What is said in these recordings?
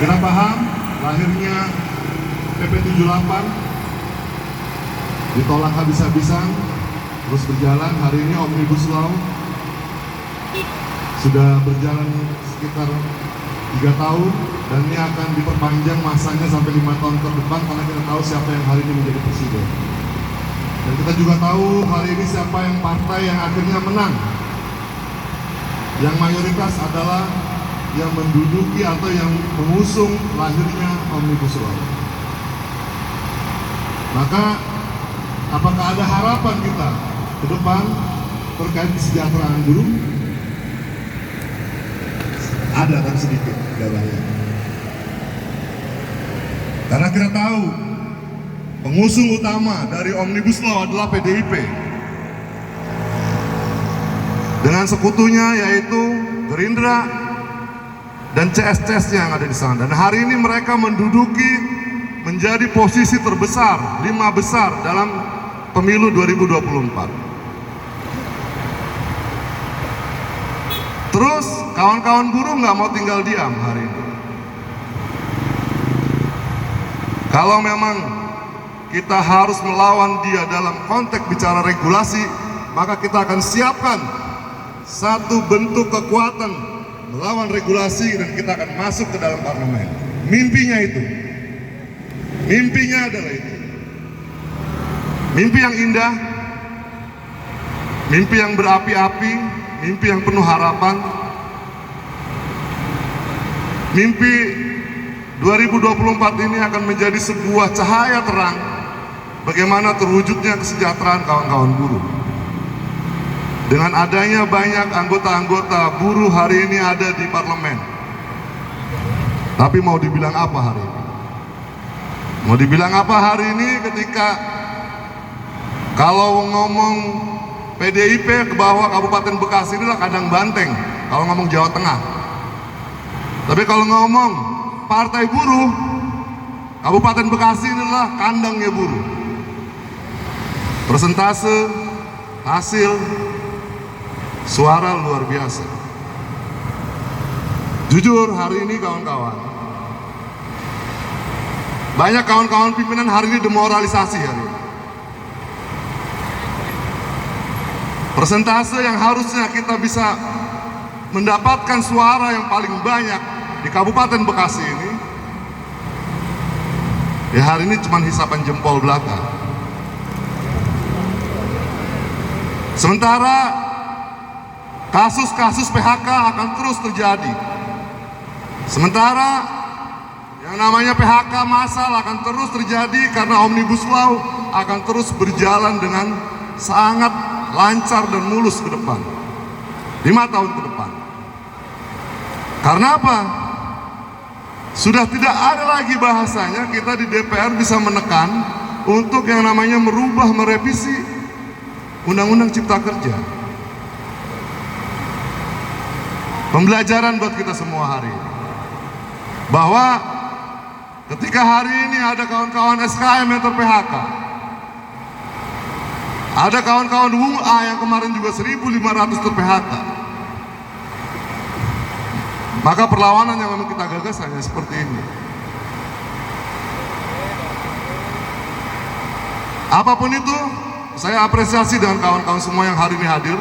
Kita paham lahirnya PP 78 ditolak habis-habisan, terus berjalan. Hari ini Omnibus Law sudah berjalan sekitar 3 tahun dan ini akan diperpanjang masanya sampai 5 tahun ke depan karena kita tahu siapa yang hari ini menjadi presiden. Dan kita juga tahu hari ini siapa yang partai yang akhirnya menang. Yang mayoritas adalah yang menduduki atau yang mengusung lahirnya Omnibus Law. Maka apakah ada harapan kita ke depan terkait kesejahteraan buruh? Ada, tapi sedikit, tidak banyak. Karena kita tahu pengusung utama dari Omnibus Law adalah PDIP dengan sekutunya yaitu Gerindra dan CS-CS yang ada di sana. Dan hari ini mereka menduduki menjadi posisi terbesar, 5 besar dalam pemilu 2024. Terus kawan-kawan buruh nggak mau tinggal diam hari ini. Kalau memang kita harus melawan dia dalam konteks bicara regulasi, maka kita akan siapkan satu bentuk kekuatan melawan regulasi dan kita akan masuk ke dalam parlemen. Mimpinya itu, mimpinya adalah itu. Mimpi yang indah, mimpi yang berapi-api, mimpi yang penuh harapan. Mimpi 2024 ini akan menjadi sebuah cahaya terang bagaimana terwujudnya kesejahteraan kawan-kawan buruh. Dengan adanya banyak anggota-anggota buruh hari ini ada di parlemen. Tapi mau dibilang apa hari ini? Mau dibilang apa hari ini ketika kalau ngomong PDIP ke bawah Kabupaten Bekasi inilah kandang banteng kalau ngomong Jawa Tengah. Tapi kalau ngomong Partai Buruh, Kabupaten Bekasi inilah kandangnya buruh. Persentase, hasil, suara luar biasa. Jujur hari ini kawan-kawan, banyak kawan-kawan pimpinan hari ini demoralisasi hari ini. Persentase yang harusnya kita bisa mendapatkan suara yang paling banyak di Kabupaten Bekasi ini, ya hari ini cuma hisapan jempol belaka. Sementara kasus-kasus PHK akan terus terjadi. Sementara yang namanya PHK massal akan terus terjadi karena Omnibus Law akan terus berjalan dengan sangat lancar dan mulus ke depan 5 tahun ke depan. Karena apa? Sudah tidak ada lagi bahasanya kita di DPR bisa menekan untuk yang namanya merubah, merevisi Undang-Undang Cipta Kerja. Pembelajaran buat kita semua hari ini bahwa ketika hari ini ada kawan-kawan SKM yang ter-PHK, ada kawan-kawan WUA yang kemarin juga 1.500 ter-PHK, maka perlawanan yang memang kita gagas hanya seperti ini. Apapun itu, saya apresiasi dengan kawan-kawan semua yang hari ini hadir,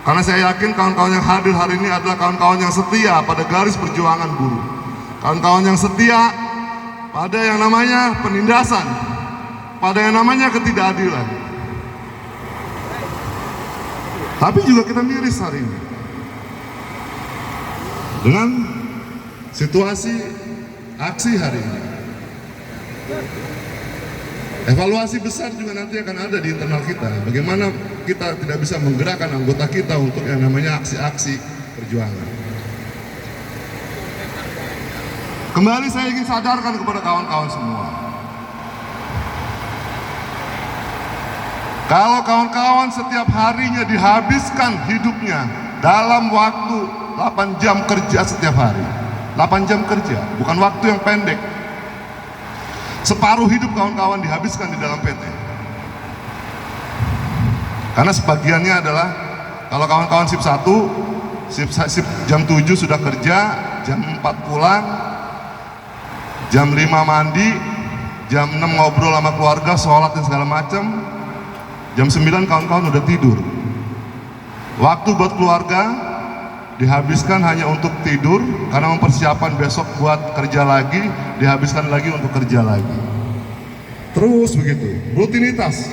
karena saya yakin kawan-kawan yang hadir hari ini adalah kawan-kawan yang setia pada garis perjuangan buruh, kawan-kawan yang setia pada yang namanya penindasan, pada yang namanya ketidakadilan. Tapi juga kita miris hari ini dengan situasi aksi hari ini. Evaluasi besar juga nanti akan ada di internal kita. Bagaimana kita tidak bisa menggerakkan anggota kita untuk yang namanya aksi-aksi perjuangan. Kembali saya ingin sadarkan kepada kawan-kawan semua. Kalau kawan-kawan setiap harinya dihabiskan hidupnya dalam waktu 8 jam kerja setiap hari. 8 jam kerja, bukan waktu yang pendek. Separuh hidup kawan-kawan dihabiskan di dalam PT. Karena sebagiannya adalah kalau kawan-kawan sip 1, sip jam 7 sudah kerja, jam 4 pulang, Jam 5 mandi, jam 6 ngobrol sama keluarga, sholat dan segala macam. Jam 9 kawan-kawan udah tidur. Waktu buat keluarga dihabiskan hanya untuk tidur, karena mempersiapkan besok buat kerja lagi, dihabiskan lagi untuk kerja lagi. Terus begitu, rutinitas.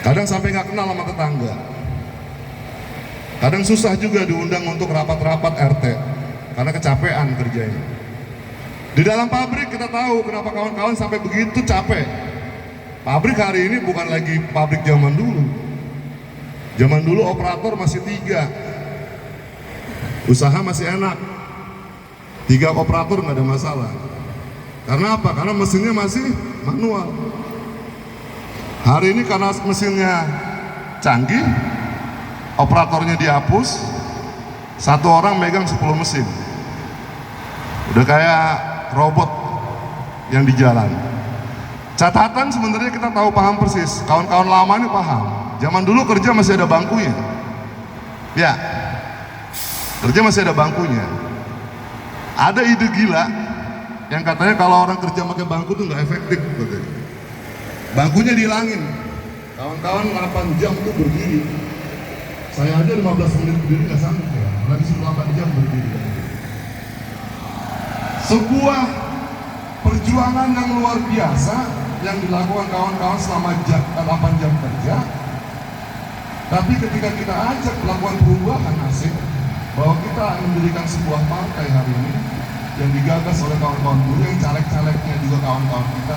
Kadang sampai nggak kenal sama tetangga. Kadang susah juga diundang untuk rapat-rapat RT, karena kecapean kerjanya. Di dalam pabrik kita tahu kenapa kawan-kawan sampai begitu capek. Pabrik hari ini bukan lagi pabrik zaman dulu. Zaman dulu operator masih 3, usaha masih enak, 3 operator nggak ada masalah. Karena apa? Karena mesinnya masih manual. Hari ini karena mesinnya canggih, operatornya dihapus, 1 orang megang 10 mesin. Udah kayak robot yang di jalan. Catatan sebenarnya kita tahu, paham persis. Kawan-kawan lama ini paham. Zaman dulu kerja masih ada bangkunya. Ya, kerja masih ada bangkunya. Ada ide gila yang katanya kalau orang kerja pakai bangku tuh nggak efektif. Bangkunya dihilangin. Kawan-kawan 8 jam tuh berdiri. Saya aja 15 menit berdiri nggak sanggup ya. Lagi 8 jam berdiri. Sebuah perjuangan yang luar biasa yang dilakukan kawan-kawan selama 8 jam kerja. Tapi ketika kita ajak melakukan perubahan nasib, bahwa kita mendirikan sebuah partai hari ini yang digagas oleh kawan-kawan dulu, yang caleg-calegnya juga kawan-kawan kita,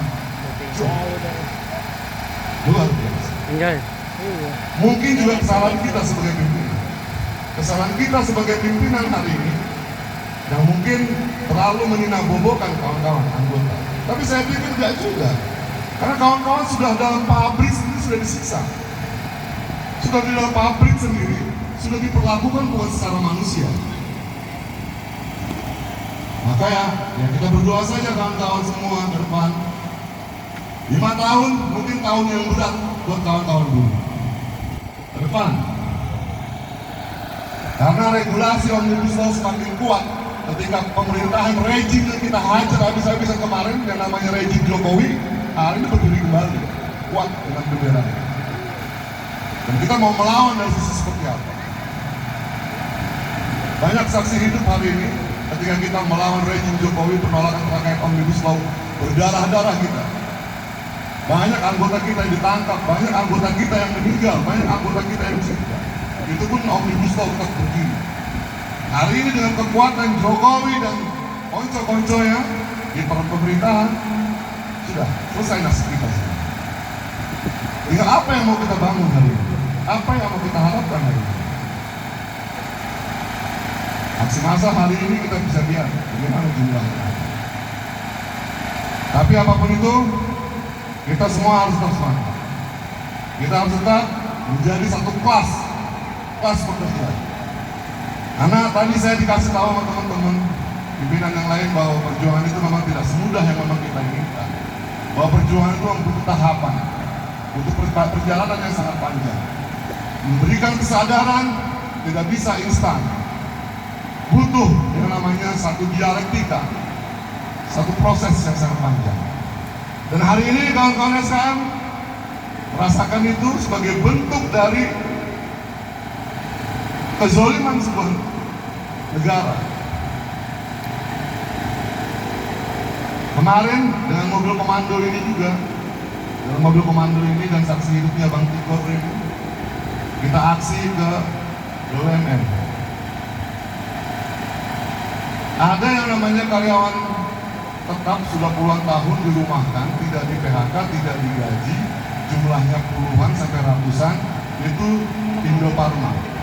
luar biasa. Mungkin juga kesalahan kita sebagai pimpinan. Kesalahan kita sebagai pimpinan hari ini yang mungkin terlalu meninabobokan kawan-kawan anggota. Tapi saya pikir tidak juga, karena kawan-kawan sudah dalam pabrik sendiri sudah disiksa. Sudah di dalam pabrik sendiri, sudah diperlakukan bukan secara manusia. Maka ya kita berdoa saja kawan-kawan semua ke depan. 5 tahun mungkin tahun yang berat buat kawan-kawan dulu ke depan. Karena regulasi Omnibus Law semakin kuat. Ketika pemerintahan rejim yang kita hajar habis-habisan kemarin, yang namanya rejim Jokowi, hari ini berdiri kembali, kuat dengan bendera. Dan kita mau melawan dari sisi seperti apa? Banyak saksi hidup hari ini ketika kita melawan rejim Jokowi, penolakan terkait Omnibus Law, berdarah-darah kita. Banyak anggota kita yang ditangkap, banyak anggota kita yang meninggal, banyak anggota kita yang disiksa. Itu pun Omnibus Law tetap berdiri. Hari ini dengan kekuatan Jokowi dan konco-konconya di pemerintahan, sudah selesai nasib kita semua. Tinggal apa yang mau kita bangun hari ini? Apa yang mau kita harapkan hari ini? Aksi massa hari ini kita bisa lihat bagaimana jumlahnya. Tapi apapun itu, kita semua harus tetap semangat. Kita harus tetap menjadi satu kelas pekerja. Karena tadi saya dikasih tahu sama teman-teman pimpinan yang lain bahwa perjuangan itu memang tidak semudah yang memang kita inginkan. Bahwa perjuangan itu butuh tahapan, butuh perjalanan yang sangat panjang. Memberikan kesadaran tidak bisa instan. Butuh yang namanya satu dialektika, satu proses yang sangat panjang. Dan hari ini kawan-kawan SKM merasakan itu sebagai bentuk dari kezoliman sebuah negara. Kemarin dengan mobil komando ini juga, dalam mobil komando ini dan saksi hidupnya Bang Tigor ini, kita aksi ke BUMN. Ada yang namanya karyawan tetap sudah puluhan tahun dirumahkan, tidak di PHK, tidak digaji, jumlahnya puluhan sampai ratusan, itu Indofarma.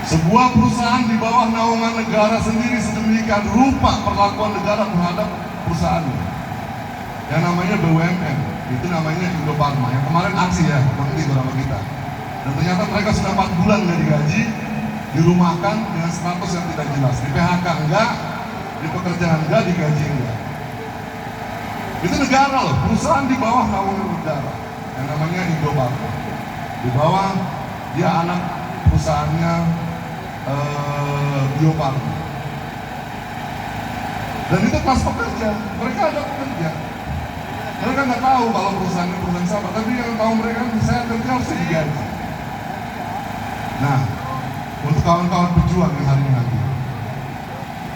Sebuah perusahaan di bawah naungan negara sendiri sedemikian rupa perlakuan negara terhadap perusahaannya. Yang namanya BUMN, itu namanya Indofarma. Yang kemarin aksi ya, berhenti beberapa kita. Dan ternyata mereka sudah 4 bulan nggak digaji, dirumahkan dengan status yang tidak jelas. Di PHK enggak, di pekerjaan enggak, digaji enggak. Itu negara loh, perusahaan di bawah naungan negara. Yang namanya Indofarma. Di bawah dia anak perusahaannya Bio Farma. Dan itu kelas pekerja, mereka ada pekerja. Mereka nggak tahu kalau perusahaan ini perusahaan siapa, tapi yang tahu mereka saya kerja harus digaji. Nah, untuk kawan-kawan pejuang yang hari ini hadir,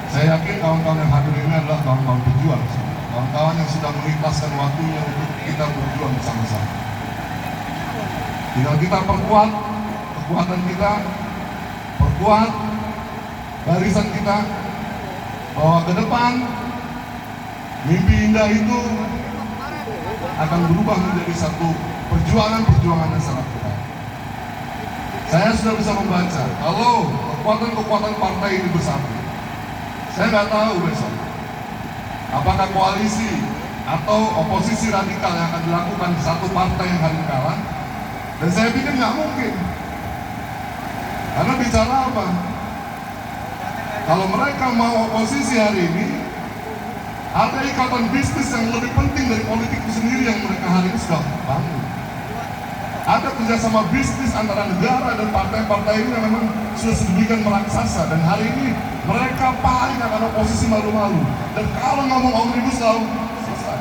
saya yakin kawan-kawan yang hadir ini adalah kawan-kawan pejuang, kawan-kawan yang sudah mengikhlaskan waktunya untuk kita berjuang bersama-sama. Tinggal kita perkuat kekuatan kita, perkuat barisan kita, bahwa ke depan mimpi indah itu akan berubah menjadi satu perjuangan yang sangat kuat. Saya sudah bisa membaca kalau kekuatan-kekuatan partai ini bersatu. Saya nggak tahu besok apakah koalisi atau oposisi radikal yang akan dilakukan di satu partai yang hari ini kalah. Dan saya pikir nggak mungkin. Karena bicara apa? Kalau mereka mau oposisi hari ini, ada ikatan bisnis yang lebih penting dari politik itu sendiri yang mereka hari ini sudah bangun. Ada kerjasama bisnis antara negara dan partai-partai ini yang memang sudah sedemikian meraksasa. Dan hari ini mereka paling akan oposisi malu-malu. Dan kalau ngomong Omnibus Law, selesai.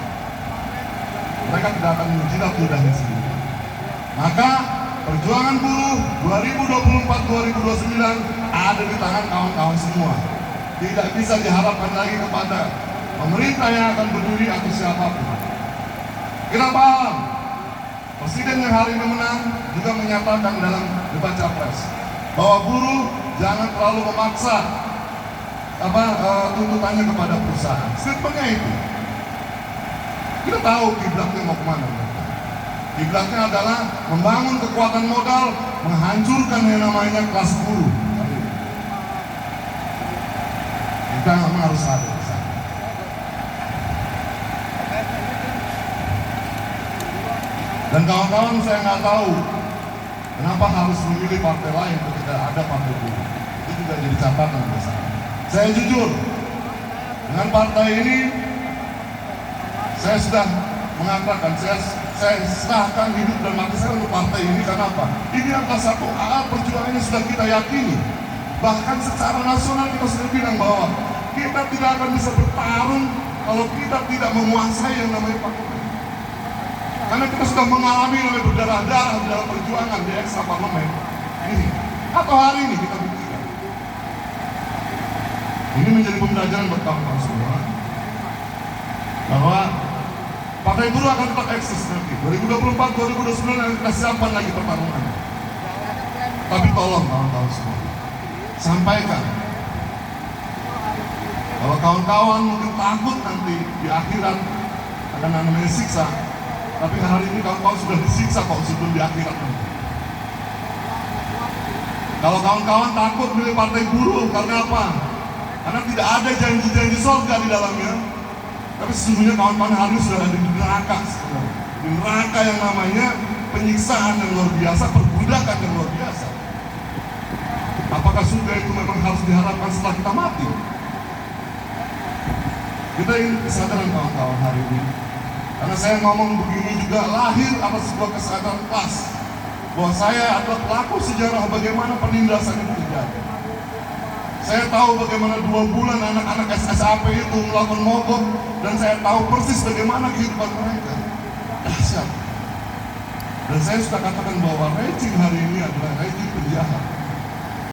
Mereka tidak akan menjilat ludahnya sendiri. Maka perjuangan buruh 2024-2029 ada di tangan kawan-kawan semua. Tidak bisa diharapkan lagi kepada pemerintah yang akan berdiri atau siapapun. Kita paham, Presiden yang hari ini menang juga menyatakan dalam debat capres bahwa buruh jangan terlalu memaksa tuntutannya kepada perusahaan. Statementnya itu. Kita tahu kiblatnya mau kemana. Kiblatnya adalah membangun kekuatan modal, menghancurkan yang namanya kelas buruh. Kita memang harus ada di sana. Dan kawan-kawan, saya nggak tahu kenapa harus memilih partai lain ketika ada partai buruh. Itu juga jadi catatan besar. Saya jujur, dengan partai ini saya sudah mengatakan saya serahkan hidup dan mati saya untuk partai ini. Karena apa? Ini adalah satu alat perjuangan yang sudah kita yakini. Bahkan secara nasional kita sudah bilang bahwa kita tidak akan bisa bertarung kalau kita tidak menguasai yang namanya parlemen. Karena kita sudah mengalami namanya berdarah-darah di dalam perjuangan di ekstra parlemen ini. Atau hari ini kita buktikan. Ini menjadi pembelajaran buat kawan-kawan semua bahwa partai buruh akan tetap eksis nanti 2024-2029 kita siapkan lagi pertarungan. Tapi tolong kawan-kawan semua sampaikan kalau kawan-kawan mungkin takut nanti di akhirat akan namanya siksa. Tapi hari ini kawan-kawan sudah disiksa kok sebelum di akhirat nanti. Kalau kawan-kawan takut milih partai buruh karena apa? Karena tidak ada janji-janji surga di dalamnya. Tapi sesungguhnya kawan-kawan hari sudah ada di neraka sebenarnya. Di neraka yang namanya penyiksaan yang luar biasa, perbudakan yang luar biasa. Apakah surga itu memang harus diharapkan setelah kita mati? Kita ingin kesadaran kawan-kawan hari ini. Karena saya ngomong begini juga lahir atas sebuah kesadaran kelas bahwa saya adalah pelaku sejarah bagaimana penindasan itu terjadi. Saya tahu bagaimana 2 bulan anak-anak SSAP itu melakukan mogok, dan saya tahu persis bagaimana kehidupan mereka. Dahsyat. Dan saya sudah katakan bahwa rejim hari ini adalah rejim penjahat.